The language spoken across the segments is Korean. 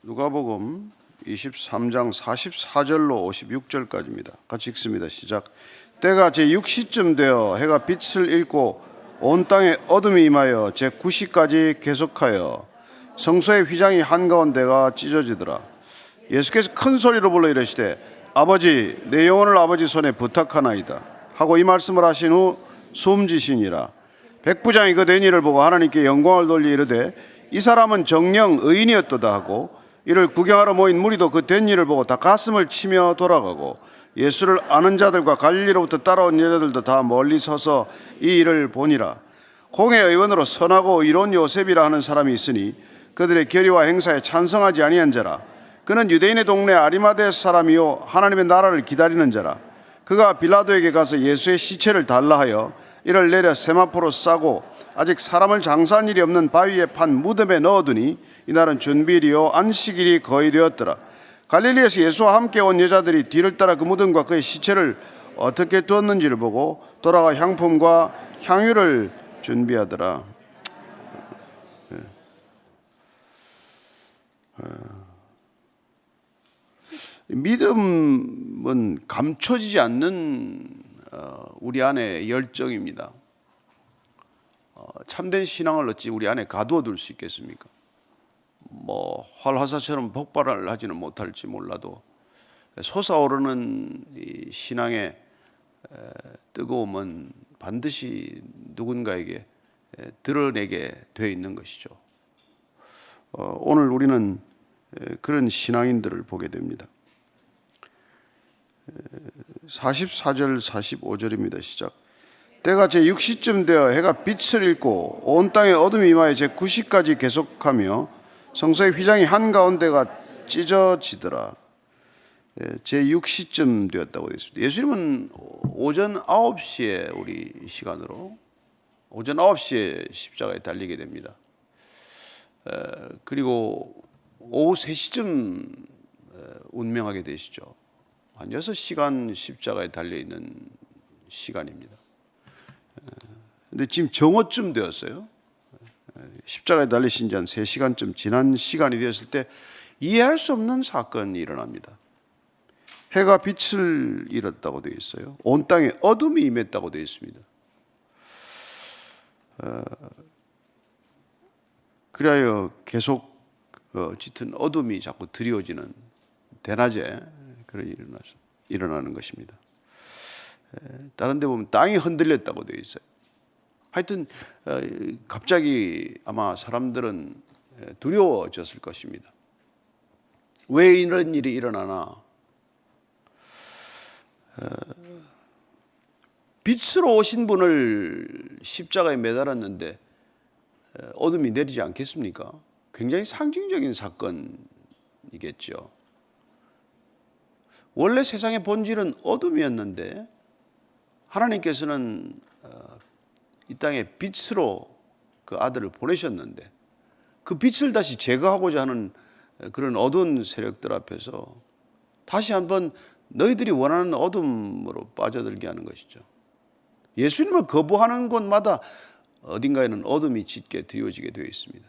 누가복음 23장 44절로 56절까지입니다. 같이 읽습니다. 시작. 때가 제6시쯤 되어 해가 빛을 잃고 온 땅에 어둠이 임하여 제9시까지 계속하여 성소의 휘장이 한가운데가 찢어지더라. 예수께서 큰 소리로 불러 이르시되 아버지 내 영혼을 아버지 손에 부탁하나이다 하고 이 말씀을 하신 후 숨지시니라. 백부장이 그 된 일을 보고 하나님께 영광을 돌리 이르되 이 사람은 정녕 의인이었도다 하고 이를 구경하러 모인 무리도 그 된 일을 보고 다 가슴을 치며 돌아가고 예수를 아는 자들과 갈릴리로부터 따라온 여자들도 다 멀리 서서 이 일을 보니라. 공회 의원으로 선하고 의로운 요셉이라 하는 사람이 있으니 그들의 결의와 행사에 찬성하지 아니한 자라. 그는 유대인의 동네 아리마대 사람이요 하나님의 나라를 기다리는 자라. 그가 빌라도에게 가서 예수의 시체를 달라 하여 이를 내려 세마포로 싸고 아직 사람을 장사한 일이 없는 바위에 판 무덤에 넣어두니 이날은 준비일이요 안식일이 거의 되었더라. 갈릴리에서 예수와 함께 온 여자들이 뒤를 따라 그 무덤과 그의 시체를 어떻게 두었는지를 보고 돌아가 향품과 향유를 준비하더라. 믿음은 감춰지지 않는 우리 안의 열정입니다. 참된 신앙을 어찌 우리 안에 가두어 둘 수 있겠습니까? 활화사처럼 폭발을 하지는 못할지 몰라도 솟아오르는 이 신앙의 뜨거움은 반드시 누군가에게 드러내게 되어 있는 것이죠. 오늘 우리는 그런 신앙인들을 보게 됩니다. 44절 45절입니다. 시작. 때가 제6시쯤 되어 해가 빛을 잃고 온 땅에 어둠이 임하여 제9시까지 계속하며 성소의 휘장이 한가운데가 찢어지더라. 제6시쯤 되었다고 되어 있습니다. 예수님은 오전 9시에 우리 시간으로 오전 9시에 십자가에 달리게 됩니다. 그리고 오후 3시쯤 운명하게 되시죠. 한 6시간 십자가에 달려있는 시간입니다. 근데 지금 정오쯤 되었어요. 십자가에 달리신 지 한 3시간쯤 지난 시간이 되었을 때 이해할 수 없는 사건이 일어납니다. 해가 빛을 잃었다고 되어 있어요. 온 땅에 어둠이 임했다고 되어 있습니다. 그리하여 계속 짙은 어둠이 자꾸 드리워지는 대낮에 그런 일이 일어나는 것입니다. 다른 데 보면 땅이 흔들렸다고 되어 있어요. 하여튼 갑자기 아마 사람들은 두려워졌을 것입니다. 왜 이런 일이 일어나나? 빛으로 오신 분을 십자가에 매달았는데 어둠이 내리지 않겠습니까? 굉장히 상징적인 사건이겠죠. 원래 세상의 본질은 어둠이었는데 하나님께서는 이 땅에 빛으로 그 아들을 보내셨는데 그 빛을 다시 제거하고자 하는 그런 어두운 세력들 앞에서 다시 한번 너희들이 원하는 어둠으로 빠져들게 하는 것이죠. 예수님을 거부하는 곳마다 어딘가에는 어둠이 짙게 드리워지게 되어 있습니다.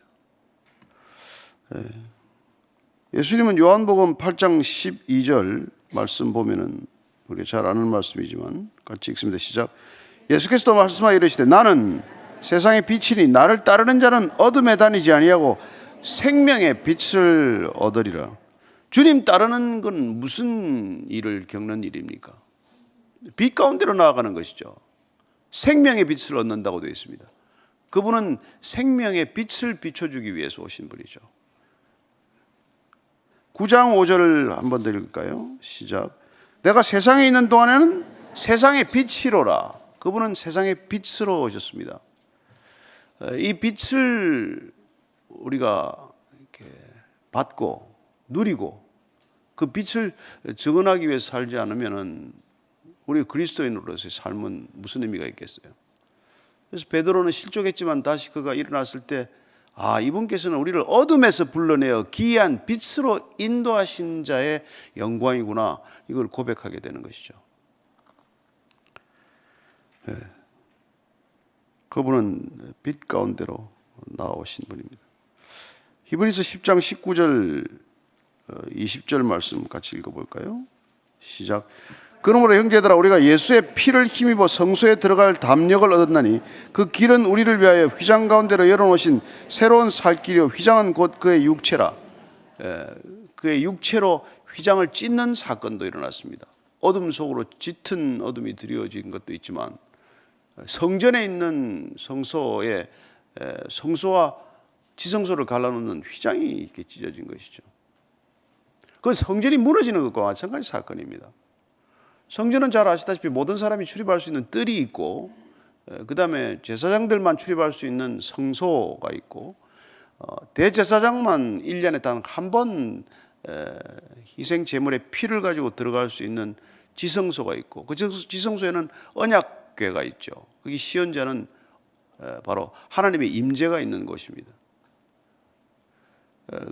예수님은 요한복음 8장 12절 말씀 보면은 우리가 잘 아는 말씀이지만 같이 읽습니다. 시작. 예수께서도 말씀하여 이르시되 나는 세상의 빛이니 나를 따르는 자는 어둠에 다니지 아니하고 생명의 빛을 얻으리라. 주님 따르는 건 무슨 일을 겪는 일입니까? 빛 가운데로 나아가는 것이죠. 생명의 빛을 얻는다고 되어 있습니다. 그분은 생명의 빛을 비춰주기 위해서 오신 분이죠. 9장 5절을 한번 더 읽을까요? 시작. 내가 세상에 있는 동안에는 세상의 빛이로라. 그분은 세상의 빛으로 오셨습니다. 이 빛을 우리가 이렇게 받고 누리고 그 빛을 증언하기 위해서 살지 않으면은 우리 그리스도인으로서의 삶은 무슨 의미가 있겠어요? 그래서 베드로는 실족했지만 다시 그가 일어났을 때 이분께서는 우리를 어둠에서 불러내어 기이한 빛으로 인도하신 자의 영광이구나, 이걸 고백하게 되는 것이죠. 그분은 빛 가운데로 나오신 분입니다. 히브리서 10장 19절 20절 말씀 같이 읽어볼까요? 시작. 그러므로 형제들아 우리가 예수의 피를 힘입어 성소에 들어갈 담력을 얻었나니 그 길은 우리를 위하여 휘장 가운데로 열어놓으신 새로운 살 길이요 휘장은 곧 그의 육체라. 그의 육체로 휘장을 찢는 사건도 일어났습니다. 어둠 속으로 짙은 어둠이 드리워진 것도 있지만 성전에 있는 성소에 성소와 지성소를 갈라놓는 휘장이 이렇게 찢어진 것이죠. 그 성전이 무너지는 것과 마찬가지 사건입니다. 성전은 잘 아시다시피 모든 사람이 출입할 수 있는 뜰이 있고 그 다음에 제사장들만 출입할 수 있는 성소가 있고 대제사장만 1년에 단 한 번 희생 제물의 피를 가지고 들어갈 수 있는 지성소가 있고 그 지성소에는 언약궤가 있죠. 거기 시언자는 바로 하나님의 임재가 있는 곳입니다.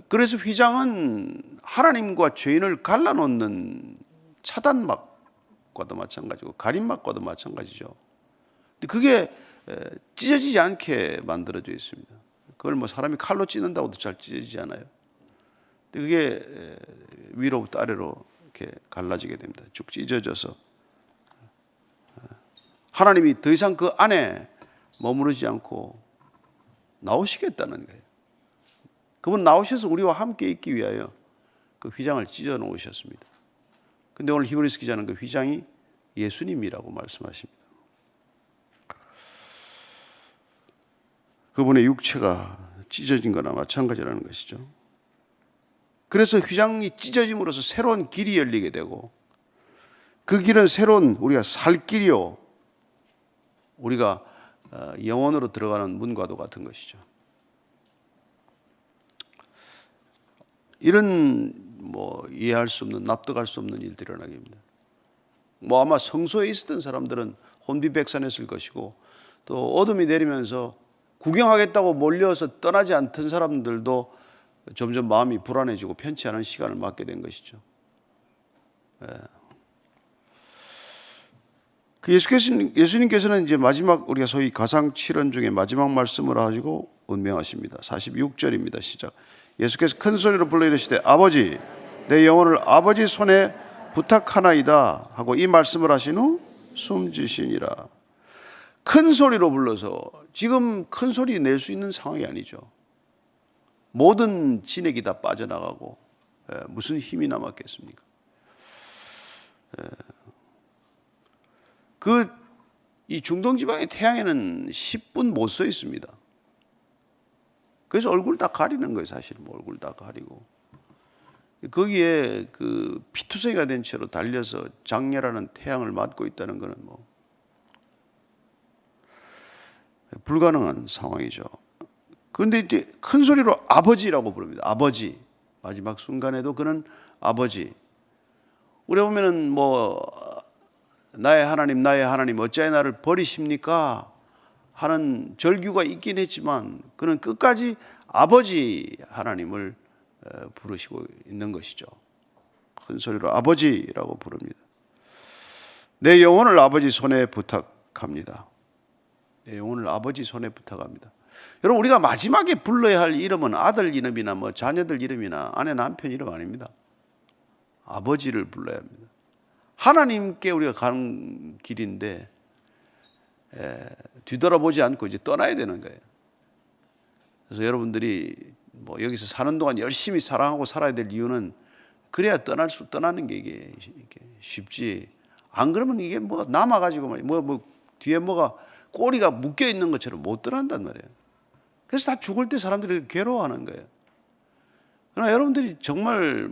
그래서 휘장은 하나님과 죄인을 갈라놓는 차단막과도 마찬가지고 가림막과도 마찬가지죠. 근데 그게 찢어지지 않게 만들어져 있습니다. 그걸 뭐 사람이 칼로 찢는다고도 잘 찢어지지 않아요. 근데 그게 위로부터 아래로 이렇게 갈라지게 됩니다. 쭉 찢어져서 하나님이 더 이상 그 안에 머무르지 않고 나오시겠다는 거예요. 그분 나오셔서 우리와 함께 있기 위하여 그 휘장을 찢어 놓으셨습니다. 근데 오늘 히브리서 기자는 그 휘장이 예수님이라고 말씀하십니다. 그분의 육체가 찢어진 거나 마찬가지라는 것이죠. 그래서 휘장이 찢어짐으로써 새로운 길이 열리게 되고 그 길은 새로운 우리가 살 길이요 우리가 영원으로 들어가는 문과도 같은 것이죠. 이런 이해할 수 없는 납득할 수 없는 일들이 일어나게 됩니다. 아마 성소에 있었던 사람들은 혼비백산했을 것이고 또 어둠이 내리면서 구경하겠다고 몰려서 떠나지 않던 사람들도 점점 마음이 불안해지고 편치 않은 시간을 맞게 된 것이죠. 예수님께서는 이제 마지막 우리가 소위 가상 7언 중에 마지막 말씀을 하시고 운명하십니다. 46절입니다. 시작. 예수께서 큰 소리로 불러 이르시되 아버지 내 영혼을 아버지 손에 부탁하나이다 하고 이 말씀을 하신 후 숨지시니라. 큰 소리로 불러서 지금 큰 소리 낼 수 있는 상황이 아니죠. 모든 진액이 다 빠져나가고 무슨 힘이 남았겠습니까? 이 중동 지방의 태양에는 10분 못 서 있습니다. 그래서 얼굴 다 가리는 거예요. 사실 얼굴 다 가리고 거기에 그 피투성이가 된 채로 달려서 장렬하는 태양을 맞고 있다는 것은 불가능한 상황이죠. 그런데 이제 큰 소리로 아버지라고 부릅니다. 아버지. 마지막 순간에도 그는 아버지. 우리 보면은 나의 하나님 어찌하여 나를 버리십니까? 하는 절규가 있긴 했지만 그는 끝까지 아버지 하나님을 부르시고 있는 것이죠. 큰 소리로 아버지라고 부릅니다. 내 영혼을 아버지 손에 부탁합니다. 내 영혼을 아버지 손에 부탁합니다. 여러분 우리가 마지막에 불러야 할 이름은 아들 이름이나 자녀들 이름이나 아내 남편 이름 아닙니다. 아버지를 불러야 합니다. 하나님께 우리가 가는 길인데 뒤돌아보지 않고 이제 떠나야 되는 거예요. 그래서 여러분들이 여기서 사는 동안 열심히 사랑하고 살아야 될 이유는 그래야 떠나는 게 이게 쉽지. 안 그러면 이게 남아가지고 뒤에 꼬리가 묶여 있는 것처럼 못 떠난단 말이에요. 그래서 다 죽을 때 사람들이 괴로워하는 거예요. 그러나 여러분들이 정말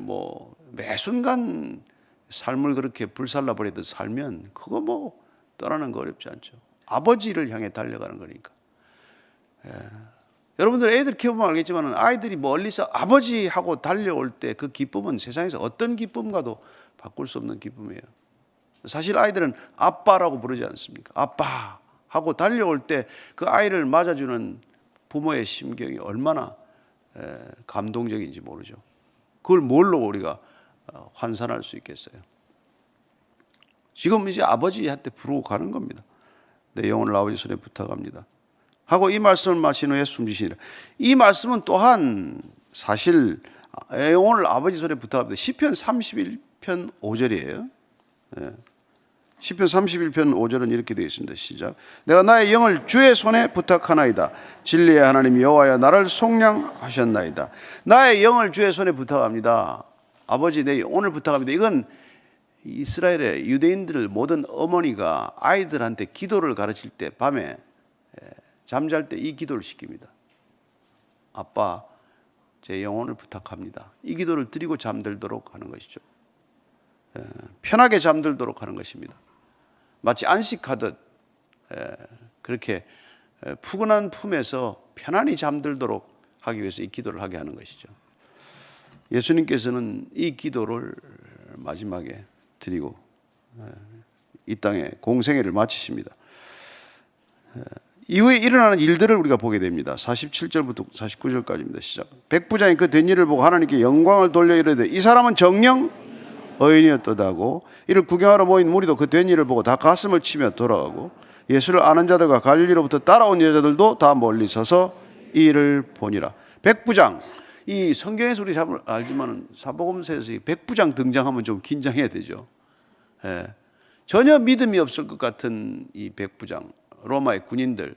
매 순간 삶을 그렇게 불살라 버리듯 살면 그거 떠나는 거 어렵지 않죠. 아버지를 향해 달려가는 거니까. 여러분들 애들 키워보면 알겠지만 아이들이 멀리서 아버지 하고 달려올 때 그 기쁨은 세상에서 어떤 기쁨과도 바꿀 수 없는 기쁨이에요. 사실 아이들은 아빠라고 부르지 않습니까? 아빠 하고 달려올 때 그 아이를 맞아주는 부모의 심경이 얼마나 감동적인지 모르죠. 그걸 뭘로 우리가 환산할 수 있겠어요? 지금 이제 아버지한테 부르고 가는 겁니다. 내 영혼을 아버지 손에 부탁합니다 하고 이 말씀을 마신 후에 숨지시니라. 이 말씀은 또한 사실 오늘 아버지 손에 부탁합니다. 시편 31편 5절이에요. 시편 31편 5절은 이렇게 되어 있습니다. 시작. 내가 나의 영을 주의 손에 부탁하나이다. 진리의 하나님 여호와여 나를 속량하셨나이다. 나의 영을 주의 손에 부탁합니다. 아버지 내 영을 부탁합니다. 이건 이스라엘의 유대인들 모든 어머니가 아이들한테 기도를 가르칠 때 밤에 잠잘 때 이 기도를 시킵니다. 아빠 제 영혼을 부탁합니다. 이 기도를 드리고 잠들도록 하는 것이죠. 편하게 잠들도록 하는 것입니다. 마치 안식하듯 그렇게 푸근한 품에서 편안히 잠들도록 하기 위해서 이 기도를 하게 하는 것이죠. 예수님께서는 이 기도를 마지막에 드리고 이 땅에 공생애를 마치십니다. 이후에 일어나는 일들을 우리가 보게 됩니다. 47절부터 49절까지입니다. 시작. 백부장이 그 된 일을 보고 하나님께 영광을 돌려 이르되 이 사람은 정녕 의인이었도다고. 이를 구경하러 모인 무리도 그 된 일을 보고 다 가슴을 치며 돌아가고 예수를 아는 자들과 갈릴리로부터 따라온 여자들도 다 멀리 서서 이 일을 보니라. 백부장, 이 성경에서 우리 잘 알지만 사복음서에서 이 백부장 등장하면 좀 긴장해야 되죠. 전혀 믿음이 없을 것 같은 이 백부장, 로마의 군인들,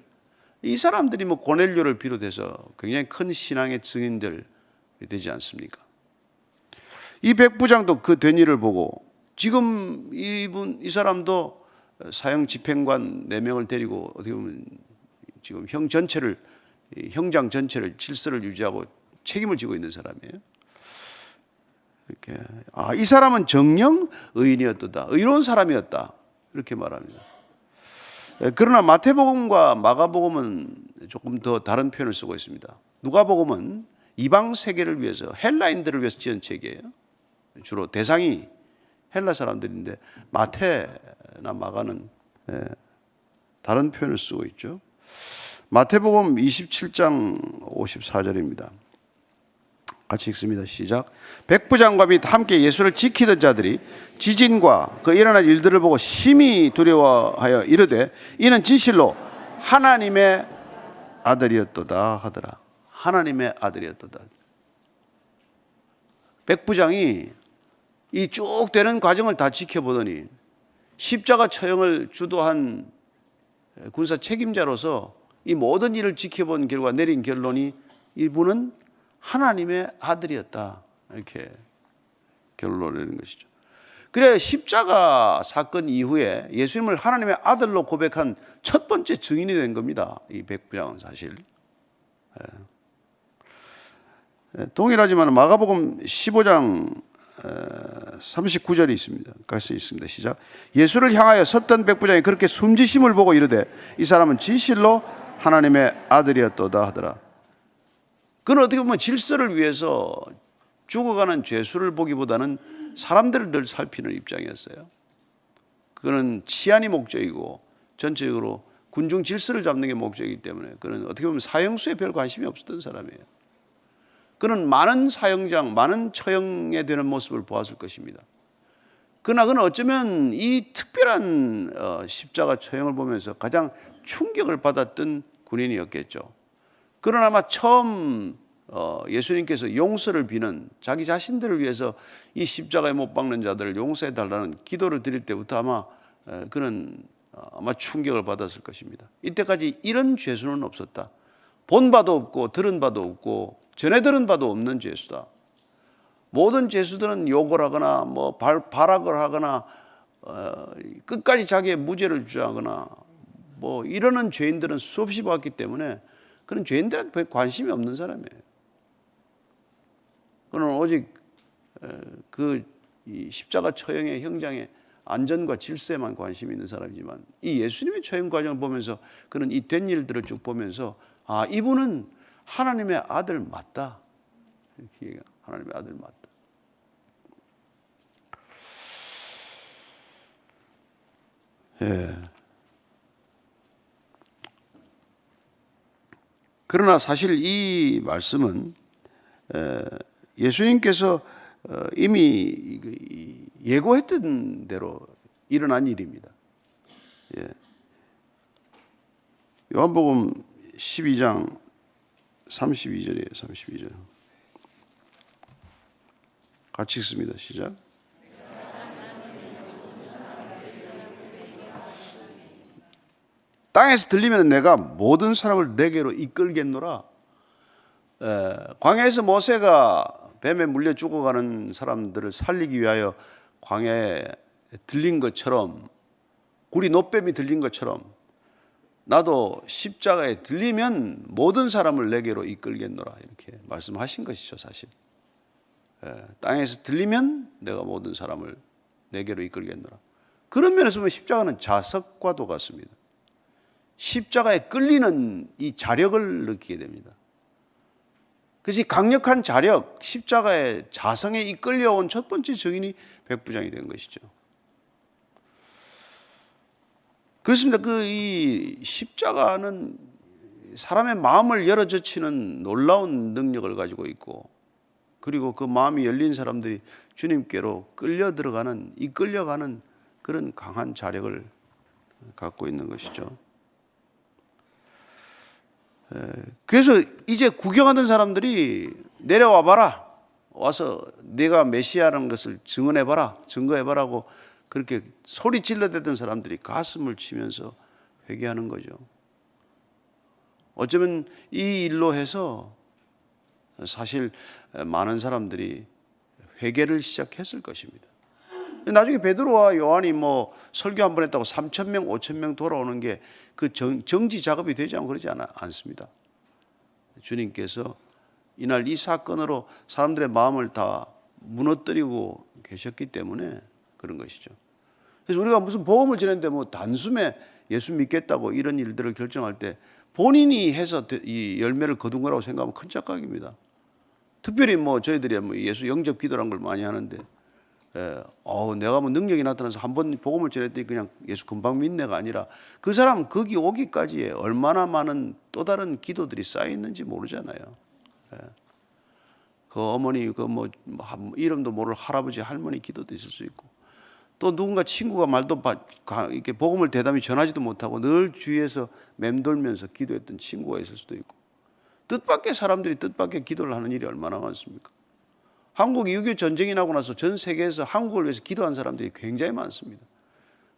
이 사람들이 뭐 고넬료를 비롯해서 굉장히 큰 신앙의 증인들이 되지 않습니까? 이 백부장도 그 된 일을 보고 지금 이 사람도 사형 집행관 4명을 데리고 어떻게 보면 지금 형장 전체를 질서를 유지하고 책임을 지고 있는 사람이에요. 이렇게 이 사람은 정녕 의인이었도다. 의로운 사람이었다. 이렇게 말합니다. 그러나 마태복음과 마가복음은 조금 더 다른 표현을 쓰고 있습니다. 누가복음은 이방 세계를 위해서 헬라인들을 위해서 지은 책이에요. 주로 대상이 헬라 사람들인데 마태나 마가는 다른 표현을 쓰고 있죠. 마태복음 27장 54절입니다. 같이 읽습니다. 시작. 백부장과 및 함께 예수를 지키던 자들이 지진과 그 일어난 일들을 보고 심히 두려워하여 이르되 이는 진실로 하나님의 아들이었도다 하더라. 하나님의 아들이었도다. 백부장이 이 쭉 되는 과정을 다 지켜보더니 십자가 처형을 주도한 군사 책임자로서 이 모든 일을 지켜본 결과 내린 결론이 이분은 하나님의 아들이었다. 이렇게 결론을 내는 것이죠. 그래 십자가 사건 이후에 예수님을 하나님의 아들로 고백한 첫 번째 증인이 된 겁니다. 이 백부장은 사실. 동일하지만 마가복음 15장 39절이 있습니다. 같이 있습니다. 시작. 예수를 향하여 섰던 백부장이 그렇게 숨지심을 보고 이르되 이 사람은 진실로 하나님의 아들이었도다 하더라. 그는 어떻게 보면 질서를 위해서 죽어가는 죄수를 보기보다는 사람들을 늘 살피는 입장이었어요. 그는 치안이 목적이고 전체적으로 군중 질서를 잡는 게 목적이기 때문에 그는 어떻게 보면 사형수에 별 관심이 없었던 사람이에요. 그는 많은 사형장, 많은 처형에 되는 모습을 보았을 것입니다. 그러나 그는 어쩌면 이 특별한 십자가 처형을 보면서 가장 충격을 받았던 군인이었겠죠. 그러나 아마 처음 예수님께서 용서를 비는 자기 자신들을 위해서 이 십자가에 못 박는 자들을 용서해 달라는 기도를 드릴 때부터 아마 그는 아마 충격을 받았을 것입니다. 이때까지 이런 죄수는 없었다. 본 바도 없고 들은 바도 없고 전에 들은 바도 없는 죄수다. 모든 죄수들은 욕을 하거나 뭐 발악을 하거나 끝까지 자기의 무죄를 주장하거나 뭐 이러는 죄인들은 수없이 봤기 때문에 그런 죄인들한테 관심이 없는 사람이에요. 그는 오직 그 십자가 처형의 형장의 안전과 질서에만 관심이 있는 사람이지만 이 예수님의 처형 과정을 보면서 그는 이 된 일들을 쭉 보면서 이분은 하나님의 아들 맞다. 이렇게 하나님의 아들 맞다. 그러나 사실 이 말씀은 예수님께서 이미 예고했던 대로 일어난 일입니다. 요한복음 12장 32절이에요. 32절. 같이 읽습니다. 시작. 땅에서 들리면 내가 모든 사람을 내게로 이끌겠노라. 광야에서 모세가 뱀에 물려 죽어가는 사람들을 살리기 위하여 광야에 들린 것처럼, 구리 노뱀이 들린 것처럼 나도 십자가에 들리면 모든 사람을 내게로 이끌겠노라, 이렇게 말씀하신 것이죠. 사실 땅에서 들리면 내가 모든 사람을 내게로 이끌겠노라. 그런 면에서 보면 십자가는 자석과도 같습니다. 십자가에 끌리는 이 자력을 느끼게 됩니다. 그것이 강력한 자력, 십자가의 자성에 이끌려온 첫 번째 증인이 백부장이 된 것이죠. 그렇습니다. 이 십자가는 사람의 마음을 열어젖히는 놀라운 능력을 가지고 있고, 그리고 그 마음이 열린 사람들이 주님께로 이끌려가는 그런 강한 자력을 갖고 있는 것이죠. 그래서 이제 구경하던 사람들이 내려와 봐라, 와서 내가 메시아라는 것을 증거해봐라고 그렇게 소리 질러대던 사람들이 가슴을 치면서 회개하는 거죠. 어쩌면 이 일로 해서 사실 많은 사람들이 회개를 시작했을 것입니다. 나중에 베드로와 요한이 설교 한 번 했다고 3,000명, 5,000명 돌아오는 게 그 정지 작업이 되지 않고 그러지 않습니다. 주님께서 이날 이 사건으로 사람들의 마음을 다 무너뜨리고 계셨기 때문에 그런 것이죠. 그래서 우리가 무슨 복음을 전했는데 단숨에 예수 믿겠다고 이런 일들을 결정할 때 본인이 해서 이 열매를 거둔 거라고 생각하면 큰 착각입니다. 특별히 저희들이 예수 영접 기도라는 걸 많이 하는데, 내가 능력이 나타나서 한 번 복음을 전했더니 그냥 예수 금방 믿네가 아니라 그 사람 거기 오기까지에 얼마나 많은 또 다른 기도들이 쌓여 있는지 모르잖아요. 그 어머니 이름도 모를 할아버지 할머니 기도도 있을 수 있고, 또 누군가 친구가 말도 이렇게 복음을 대담히 전하지도 못하고 늘 주위에서 맴돌면서 기도했던 친구가 있을 수도 있고, 뜻밖의 사람들이 뜻밖의 기도를 하는 일이 얼마나 많습니까? 한국이 6.25 전쟁이 나고 나서 전 세계에서 한국을 위해서 기도한 사람들이 굉장히 많습니다.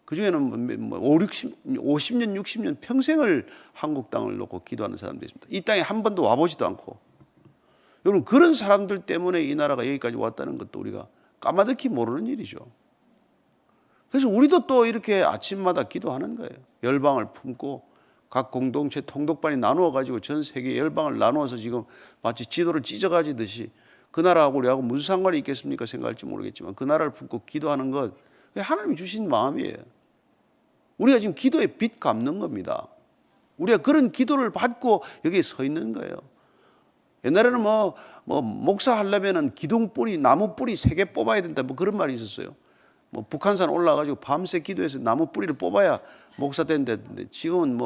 그중에는 50년, 60년 평생을 한국 땅을 놓고 기도하는 사람들이 있습니다. 이 땅에 한 번도 와보지도 않고. 여러분, 그런 사람들 때문에 이 나라가 여기까지 왔다는 것도 우리가 까마득히 모르는 일이죠. 그래서 우리도 또 이렇게 아침마다 기도하는 거예요. 열방을 품고 각 공동체 통독반이 나누어 가지고 전 세계 열방을 나누어서 지금 마치 지도를 찢어가지듯이 그 나라하고 우리하고 무슨 상관이 있겠습니까 생각할지 모르겠지만 그 나라를 품고 기도하는 것 하나님이 주신 마음이에요. 우리가 지금 기도의 빚 갚는 겁니다. 우리가 그런 기도를 받고 여기에 서 있는 거예요. 옛날에는 목사 하려면은 기둥뿌리, 나무 뿌리 3개 뽑아야 된다 그런 말이 있었어요. 북한산 올라가지고 밤새 기도해서 나무 뿌리를 뽑아야 목사 된다는데, 지금은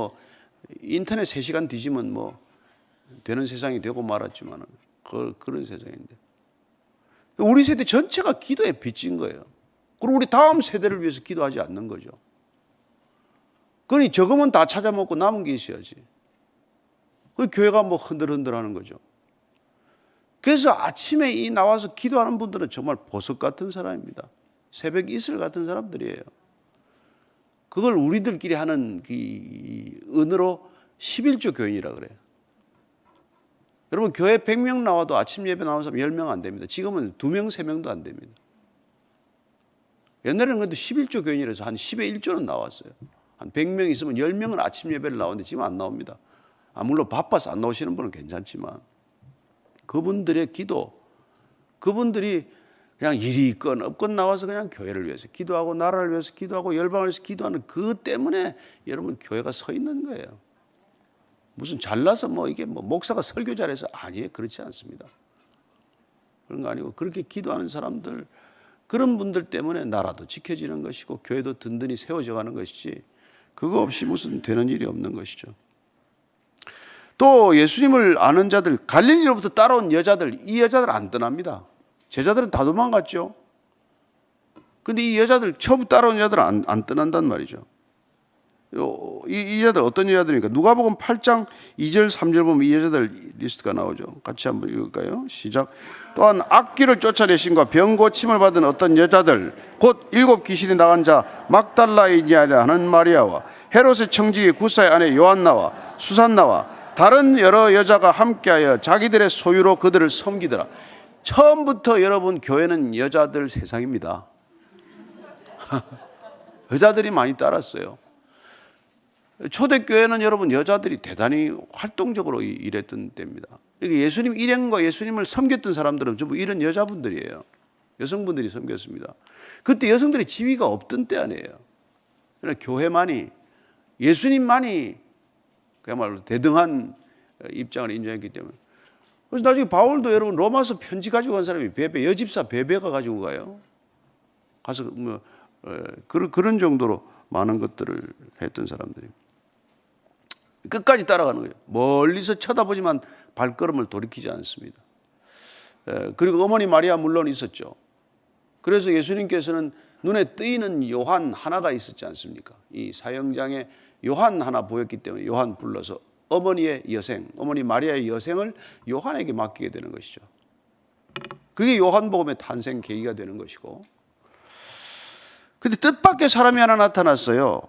인터넷 3시간 뒤지면 되는 세상이 되고 말았지만은 그런 세상인데, 우리 세대 전체가 기도에 빚진 거예요. 그리고 우리 다음 세대를 위해서 기도하지 않는 거죠. 그러니 적으면 다 찾아먹고 남은 게 있어야지. 그 교회가 흔들흔들하는 거죠. 그래서 아침에 이 나와서 기도하는 분들은 정말 보석 같은 사람입니다. 새벽 이슬 같은 사람들이에요. 그걸 우리들끼리 하는 그 은으로 11조 교인이라 그래요. 여러분, 교회 100명 나와도 아침 예배 나오는 사람 10명 안 됩니다. 지금은 2명, 3명도 안 됩니다. 옛날에는 그래도 11조 교인이라서 한 10의 1조는 나왔어요. 한 100명 있으면 10명은 아침 예배를 나오는데 지금 안 나옵니다. 물론 바빠서 안 나오시는 분은 괜찮지만, 그분들의 기도, 그분들이 그냥 일이 있건 없건 나와서 그냥 교회를 위해서 기도하고 나라를 위해서 기도하고 열방을 위해서 기도하는 그 때문에 여러분 교회가 서 있는 거예요. 무슨 잘나서 이게 목사가 설교 잘해서 아니에요. 그렇지 않습니다. 그런 거 아니고 그렇게 기도하는 사람들, 그런 분들 때문에 나라도 지켜지는 것이고 교회도 든든히 세워져 가는 것이지, 그거 없이 무슨 되는 일이 없는 것이죠. 또 예수님을 아는 자들, 갈릴리로부터 따라온 여자들, 이 여자들 안 떠납니다. 제자들은 다 도망갔죠. 근데 이 여자들, 처음 따라온 여자들은 안 떠난단 말이죠. 이 여자들 어떤 여자들입니까? 누가복음 8장 2절 3절 보면 이 여자들 리스트가 나오죠. 같이 한번 읽을까요? 시작. 또한 악귀를 쫓아내신과 병 고침을 받은 어떤 여자들 곧 7 귀신이 나간 자 막달라이니아라 하는 마리아와 헤롯의 청지기 구사의 아내 요한나와 수산나와 다른 여러 여자가 함께하여 자기들의 소유로 그들을 섬기더라. 처음부터 여러분 교회는 여자들 세상입니다. 여자들이 많이 따랐어요. 초대교회는 여러분 여자들이 대단히 활동적으로 일했던 때입니다. 예수님 일행과 예수님을 섬겼던 사람들은 전부 이런 여자분들이에요. 여성분들이 섬겼습니다. 그때 여성들의 지위가 없던 때 아니에요. 그러나 교회만이, 예수님만이 그야말로 대등한 입장을 인정했기 때문에. 그래서 나중에 바울도 여러분 로마서 편지 가지고 간 사람이 베베, 여집사 베베가 가지고 가요. 가서 그런 정도로 많은 것들을 했던 사람들입니다. 끝까지 따라가는 거예요. 멀리서 쳐다보지만 발걸음을 돌이키지 않습니다. 그리고 어머니 마리아 물론 있었죠. 그래서 예수님께서는 눈에 띄는 요한 하나가 있었지 않습니까? 이 사형장에 요한 하나 보였기 때문에 요한 불러서 어머니의 여생, 어머니 마리아의 여생을 요한에게 맡기게 되는 것이죠. 그게 요한복음의 탄생 계기가 되는 것이고. 근데 뜻밖의 사람이 하나 나타났어요.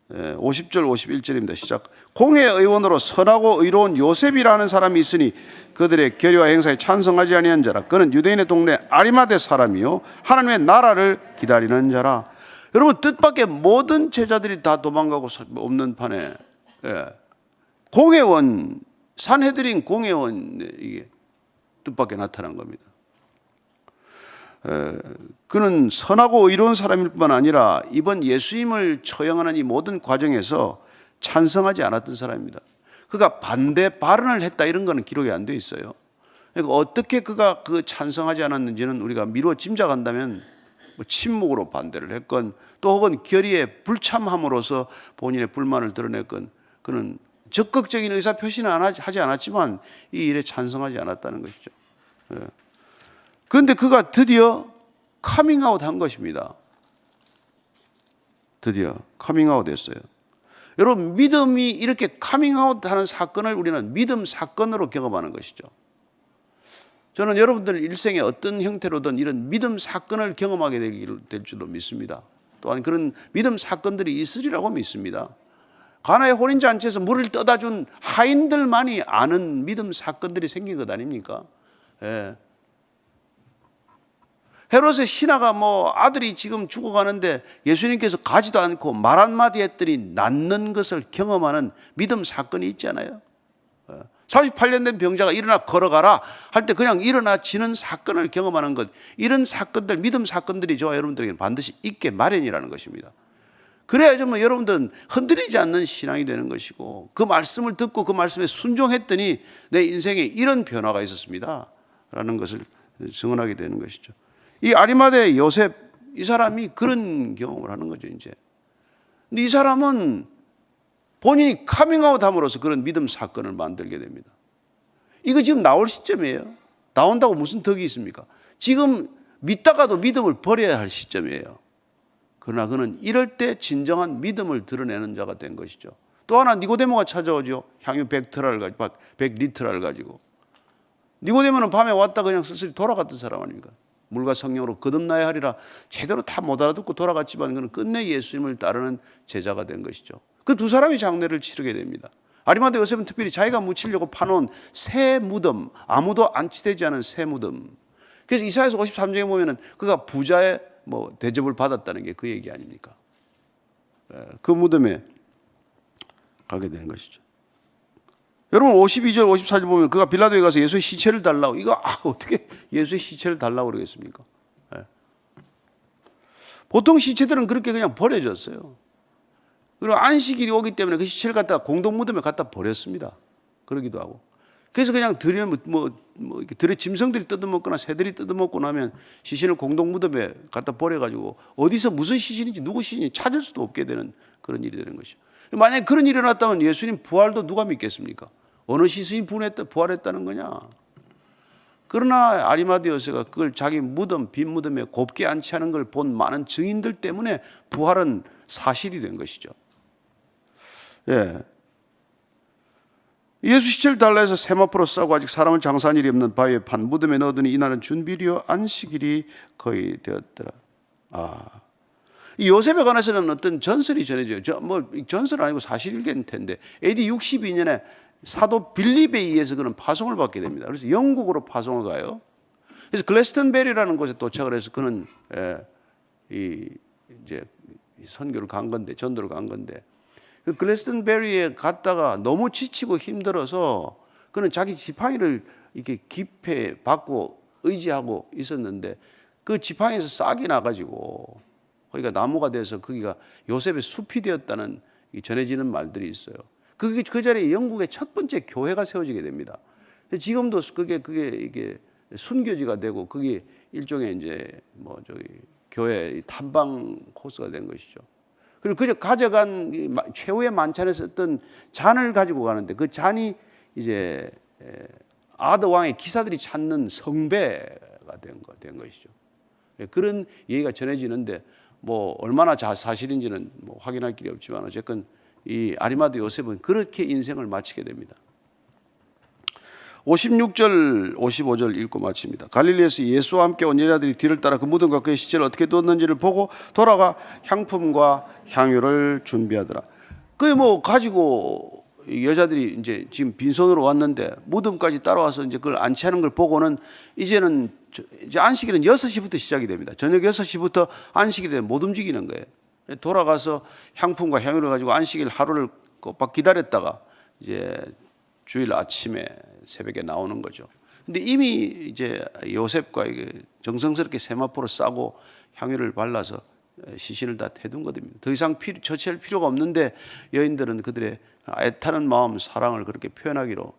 50절 51절입니다. 시작. 공의 의원으로 선하고 의로운 요셉이라는 사람이 있으니 그들의 결의와 행사에 찬성하지 아니한 자라. 그는 유대인의 동네 아리마대 사람이요 하나님의 나라를 기다리는 자라. 여러분 뜻밖의 모든 제자들이 다 도망가고 없는 판에 공회원, 산헤드린 공회원 이게 뜻밖에 나타난 겁니다. 그는 선하고 의로운 사람일 뿐만 아니라 이번 예수님을 처형하는 이 모든 과정에서 찬성하지 않았던 사람입니다. 그가 반대 발언을 했다 이런 거는 기록이 안 돼 있어요. 그러니까 어떻게 그가 그 찬성하지 않았는지는 우리가 미루어 짐작한다면 뭐 침묵으로 반대를 했건 또 혹은 결의에 불참함으로써 본인의 불만을 드러냈건 그는 적극적인 의사표시는 하지 않았지만 이 일에 찬성하지 않았다는 것이죠. 그런데 그가 드디어 카밍아웃 한 것입니다. 드디어 카밍아웃 했어요. 여러분 믿음이 이렇게 카밍아웃 하는 사건을 우리는 믿음 사건으로 경험하는 것이죠. 저는 여러분들 일생에 어떤 형태로든 이런 믿음 사건을 경험하게 될 줄로 믿습니다. 또한 그런 믿음 사건들이 있으리라고 믿습니다. 가나의 혼인잔치에서 물을 떠다 준 하인들만이 아는 믿음 사건들이 생긴 것 아닙니까? 예. 헤롯의 신하가 아들이 지금 죽어가는데 예수님께서 가지도 않고 말 한마디 했더니 낫는 것을 경험하는 믿음 사건이 있잖아요. 48년 된 병자가 일어나 걸어가라 할 때 그냥 일어나지는 사건을 경험하는 것, 이런 사건들, 믿음 사건들이 저와 여러분들에게는 반드시 있게 마련이라는 것입니다. 그래야 좀 여러분들은 흔들리지 않는 신앙이 되는 것이고 그 말씀을 듣고 그 말씀에 순종했더니 내 인생에 이런 변화가 있었습니다 라는 것을 증언하게 되는 것이죠. 이 아리마대 요셉, 이 사람이 그런 경험을 하는 거죠, 이제. 근데 이 사람은 본인이 카밍아웃 함으로써 그런 믿음 사건을 만들게 됩니다. 이거 지금 나올 시점이에요. 나온다고 무슨 덕이 있습니까? 지금 믿다가도 믿음을 버려야 할 시점이에요. 그러나 그는 이럴 때 진정한 믿음을 드러내는 자가 된 것이죠. 또 하나 니고데모가 찾아오죠. 향유 100리터를 가지고. 니고데모는 밤에 왔다 그냥 슬슬 돌아갔던 사람 아닙니까? 물과 성령으로 거듭나야 하리라 제대로 다 못 알아듣고 돌아갔지만 그는 끝내 예수님을 따르는 제자가 된 것이죠. 그 두 사람이 장례를 치르게 됩니다. 아리마대 요셉은 특별히 자기가 묻히려고 파놓은 새 무덤, 아무도 안치되지 않은 새 무덤. 그래서 이사야서 53장에 보면은 그가 부자의 대접을 받았다는 게 그 얘기 아닙니까? 그 무덤에 가게 되는 것이죠. 여러분 52절 54절 보면 그가 빌라도에 가서 예수의 시체를 달라고, 이거 어떻게 예수의 시체를 달라고 그러겠습니까? 보통 시체들은 그렇게 그냥 버려졌어요. 그리고 안식일이 오기 때문에 그 시체를 갖다가 공동무덤에 갖다 버렸습니다. 그러기도 하고. 그래서 그냥 들에 짐승들이 뜯어먹거나 새들이 뜯어먹고 나면 시신을 공동무덤에 갖다 버려가지고 어디서 무슨 시신인지 누구 시신인지 찾을 수도 없게 되는 그런 일이 되는 것이죠. 만약에 그런 일이 일어났다면 예수님 부활도 누가 믿겠습니까? 어느 시신이 부활했다는 거냐? 그러나 아리마대 요새가 그걸 자기 무덤, 빈 무덤에 곱게 안치하는 걸 본 많은 증인들 때문에 부활은 사실이 된 것이죠. 예. 예수 시체를 달라해서 세마포로 싸고 아직 사람을 장사한 일이 없는 바위에 판 무덤에 넣어두니 이날은 준비리요 안식일이 거의 되었더라. 이 요셉에 관해서는 어떤 전설이 전해져요. 뭐 전설은 아니고 사실일 텐데 AD 62년에 사도 빌립에 의해서 그는 파송을 받게 됩니다. 그래서 영국으로 파송을 가요. 그래서 글래스턴베리라는 곳에 도착을 해서 그는 이제 선교를 간 건데, 전도를 간 건데, 그 글래스턴베리에 갔다가 너무 지치고 힘들어서 그는 자기 지팡이를 이렇게 기패 받고 의지하고 있었는데 그 지팡이에서 싹이 나가지고 거기가 나무가 돼서 거기가 요셉의 숲이 되었다는 전해지는 말들이 있어요. 그 자리에 영국의 첫 번째 교회가 세워지게 됩니다. 지금도 그게 이게 순교지가 되고 그게 일종의 이제 뭐 교회 탐방 코스가 된 것이죠. 그리고 그저 가져간 최후의 만찬에서 어떤 잔을 가지고 가는데 그 잔이 이제 아드 왕의 기사들이 찾는 성배가 된 것이죠. 그런 얘기가 전해지는데 뭐 얼마나 사실인지는 뭐 확인할 길이 없지만 어쨌건 이 아리마대 요셉은 그렇게 인생을 마치게 됩니다. 56절 55절 읽고 마칩니다. 갈릴리에서 예수와 함께 온 여자들이 뒤를 따라 그 무덤과 그의 시체를 어떻게 두었는지를 보고 돌아가 향품과 향유를 준비하더라. 그 뭐 가지고 여자들이 이제 지금 빈손으로 왔는데 무덤까지 따라와서 이제 그걸 안치하는 걸 보고는 이제 안식일은 6시부터 시작이 됩니다. 저녁 6시부터 안식일이 되면 못 움직이는 거예요. 돌아가서 향품과 향유를 가지고 안식일 하루를 꼬박 기다렸다가 이제 주일 아침에 새벽에 나오는 거죠. 근데 이미 이제 요셉과 정성스럽게 세마포를 싸고 향유를 발라서 시신을 다 태둔 겁니다. 더 이상 처치할 필요가 없는데 여인들은 그들의 애타는 마음, 사랑을 그렇게 표현하기로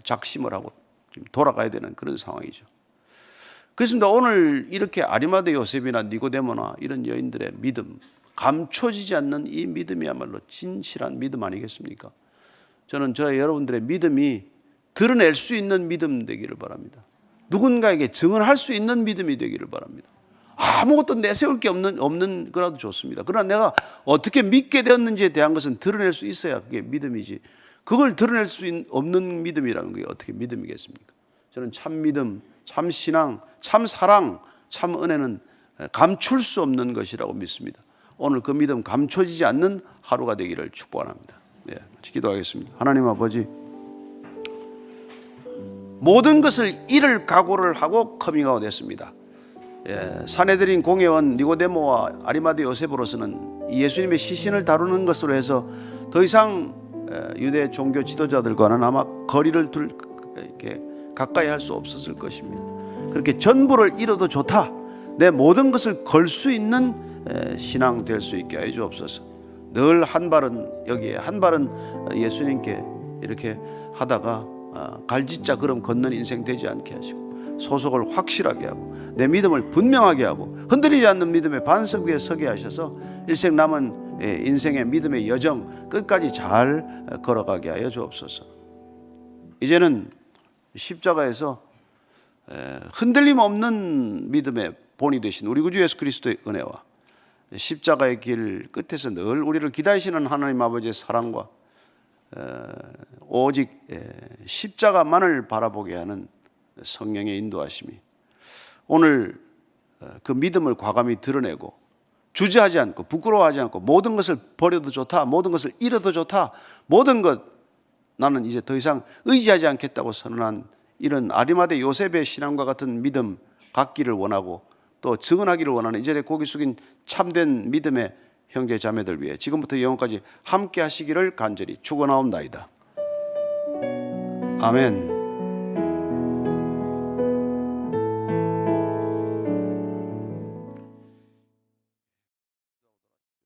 작심을 하고 돌아가야 되는 그런 상황이죠. 그렇습니다. 오늘 이렇게 아리마대 요셉이나 니고데모나 이런 여인들의 믿음, 감춰지지 않는 이 믿음이야말로 진실한 믿음 아니겠습니까? 저는 여러분들의 믿음이 드러낼 수 있는 믿음 되기를 바랍니다. 누군가에게 증언할 수 있는 믿음이 되기를 바랍니다. 아무것도 내세울 게 없는 거라도 좋습니다. 그러나 내가 어떻게 믿게 되었는지에 대한 것은 드러낼 수 있어야 그게 믿음이지, 그걸 드러낼 수 없는 믿음이라는 게 어떻게 믿음이겠습니까? 저는 참 믿음, 참 신앙, 참 사랑, 참 은혜는 감출 수 없는 것이라고 믿습니다. 오늘 그 믿음 감춰지지 않는 하루가 되기를 축복합니다. 기도하겠습니다. 하나님 아버지, 모든 것을 잃을 각오를 하고 커밍아웃 했습니다. 사내들인 공회원 니고데모와 아리마대 요셉으로서는 예수님의 시신을 다루는 것으로 해서 더 이상 유대 종교 지도자들과는 아마 거리를 이렇게 가까이 할 수 없었을 것입니다. 그렇게 전부를 잃어도 좋다, 내 모든 것을 걸 수 있는 신앙 될 수 있게 해 주옵소서. 늘 한 발은 여기에, 한 발은 예수님께 이렇게 하다가 갈짓자 걸음 걷는 인생 되지 않게 하시고 소속을 확실하게 하고 내 믿음을 분명하게 하고 흔들리지 않는 믿음의 반석 위에 서게 하셔서 일생 남은 인생의 믿음의 여정 끝까지 잘 걸어가게 하여 주옵소서. 이제는 십자가에서 흔들림 없는 믿음의 본이 되신 우리 구주 예수 그리스도의 은혜와 십자가의 길 끝에서 늘 우리를 기다리시는 하나님 아버지의 사랑과 오직 십자가만을 바라보게 하는 성령의 인도하심이 오늘 그 믿음을 과감히 드러내고 주저하지 않고 부끄러워하지 않고 모든 것을 버려도 좋다, 모든 것을 잃어도 좋다, 모든 것 나는 이제 더 이상 의지하지 않겠다고 선언한 이런 아리마대 요셉의 신앙과 같은 믿음 갖기를 원하고 또 증언하기를 원하는 이전에 고개 숙인 참된 믿음의 형제 자매들 위해 지금부터 영원까지 함께 하시기를 간절히 축원하옵나이다. 아멘.